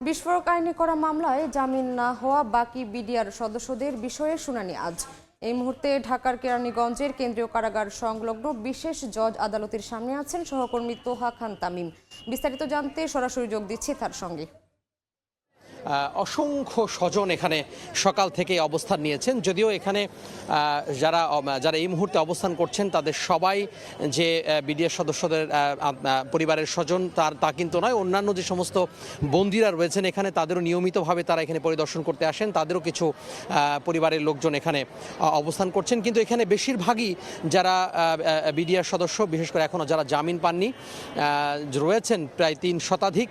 বিস্ফোরক আইনে করা মামলায় জামিন না হওয়া বাকি বিডিআর সদস্যদের বিষয়ে শুনানি আজ। এই মুহূর্তে ঢাকার কেরানীগঞ্জের কেন্দ্রীয় কারাগার সংলগ্ন বিশেষ জজ আদালতের সামনে আছেন সহকর্মী তোহা খান তামিম। বিস্তারিত জানতে সরাসরি যোগ দিচ্ছি তার সঙ্গে। অসংখ্য স্বজন এখানে সকাল থেকে অবস্থান নিয়েছেন, যদিও এখানে যারা এই মুহূর্তে অবস্থান করছেন তাদের সবাই যে বিডিআর সদস্যদের পরিবারের স্বজন তা কিন্তু নয়। অন্যান্য যে সমস্ত বন্দীরা রয়েছেন এখানে তাদেরও নিয়মিতভাবে তারা এখানে পরিদর্শন করতে আসেন, তাদেরও কিছু পরিবারের লোকজন এখানে অবস্থান করছেন। কিন্তু এখানে বেশিরভাগই যারা বিডিআর সদস্য, বিশেষ করে এখনও যারা জামিন পাননি রয়েছেন প্রায় 3 শতাধিক,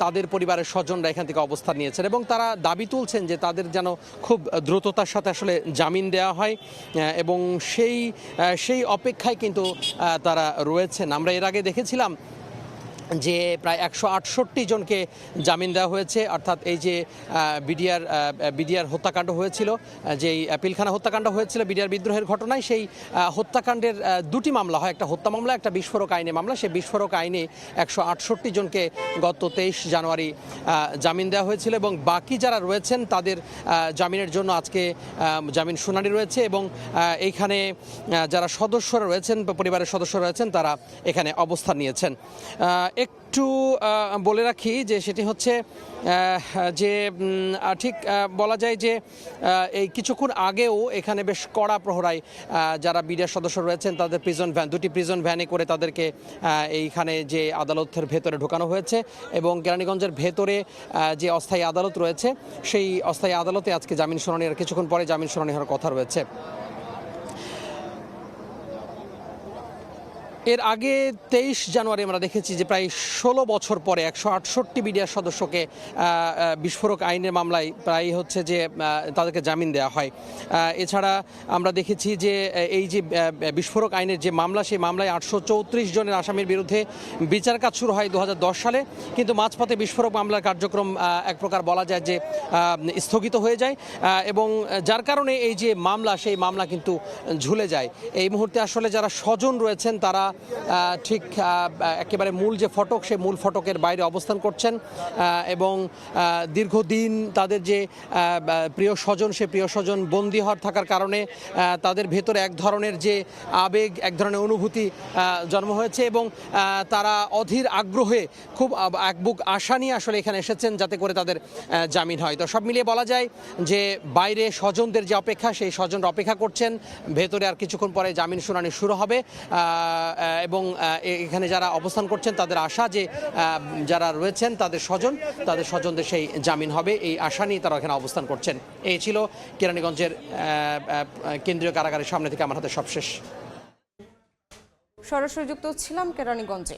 তাদের পরিবারের স্বজনরা এখান থেকে অবস্থান নিয়েছেন এবং তারা দাবি তুলছেন যে তাদের যেন খুব দ্রুততার সাথে আসলে জামিন দেওয়া হয় এবং সেই অপেক্ষায় কিন্তু তারা রয়েছেন। আমরা এর আগে দেখেছিলাম যে প্রায় 168 জনকে জামিন দেওয়া হয়েছে, অর্থাৎ এই যে বিডিআর হত্যাকাণ্ড হয়েছিল, যেই পিলখানা হত্যাকাণ্ড হয়েছিল বিডিআর বিদ্রোহের ঘটনায়, সেই হত্যাকাণ্ডের 2টি মামলা হয়, একটা হত্যা মামলা, একটা বিস্ফোরক আইনে মামলা। সেই বিস্ফোরক আইনে 168 জনকে গত 23 জানুয়ারি জামিন দেওয়া হয়েছিল এবং বাকি যারা রয়েছেন তাদের জামিনের জন্য আজকে জামিন শুনানি রয়েছে এবং এইখানে যারা সদস্যরা রয়েছেন, পরিবারের সদস্যরা রয়েছেন, তারা এখানে অবস্থান নিয়েছেন। একটু বলে রাখি যে সেটি হচ্ছে যে ঠিক বলা যায় যে এই কিছুক্ষণ আগেও এখানে বেশ কড়া প্রহরায় যারা বিডিআর সদস্য রয়েছেন তাদের প্রিজন ভ্যান, 2টি প্রিজন ভ্যানে করে তাদেরকে এইখানে যে আদালতের ভেতরে ঢোকানো হয়েছে এবং কেরানীগঞ্জের ভেতরে যে অস্থায়ী আদালত রয়েছে সেই অস্থায়ী আদালতে আজকে জামিন শুনানি, আর কিছুক্ষণ পরে জামিন শুনানি হওয়ার কথা রয়েছে। এর আগে 23 জানুয়ারি আমরা দেখেছি যে প্রায় 16 বছর পরে 168 বিডিআর সদস্যকে বিস্ফোরক আইনের মামলায় প্রায় হচ্ছে যে তাদেরকে জামিন দেওয়া হয়। এছাড়া আমরা দেখেছি যে এই যে বিস্ফোরক আইনের যে মামলা, সেই মামলায় 834 জনের আসামির বিরুদ্ধে বিচার কাজ শুরু হয় 2010 সালে, কিন্তু মাঝপথে বিস্ফোরক মামলার কার্যক্রম এক প্রকার বলা যায় যে স্থগিত হয়ে যায় এবং যার কারণে এই যে মামলা, সেই মামলা কিন্তু ঝুলে যায়। এই মুহূর্তে আসলে যারা স্বজন রয়েছেন তারা ঠিক একেবারে মূল যে ফটক, সেই মূল ফটকের বাইরে অবস্থান করছেন এবং দীর্ঘদিন তাদের যে প্রিয় স্বজন, সে প্রিয় স্বজন বন্দী হওয়ার থাকার কারণে তাদের ভেতরে এক ধরনের যে আবেগ, এক ধরনের অনুভূতি জন্ম হয়েছে এবং তারা অধীর আগ্রহে খুব এক বুক আশা নিয়ে আসলে এখানে এসেছেন যাতে করে তাদের জামিন হয়। তো সব মিলিয়ে বলা যায় যে বাইরে স্বজনদের যে অপেক্ষা, সেই স্বজনরা অপেক্ষা করছেন, ভেতরে আর কিছুক্ষণ পরে জামিন শুনানি শুরু হবে এবং এখানে যারা অবস্থান করছেন তাদের আশা যে যারা রয়েছেন তাদের স্বজনদের সেই জামিন হবে, এই আশা নিয়ে তারা এখানে অবস্থান করছেন। এই ছিল কেরানীগঞ্জের কেন্দ্রীয় কারাগারের সামনে থেকে আমার হাতে সবশেষ। সরাসরি যুক্ত ছিলাম কেরানীগঞ্জে।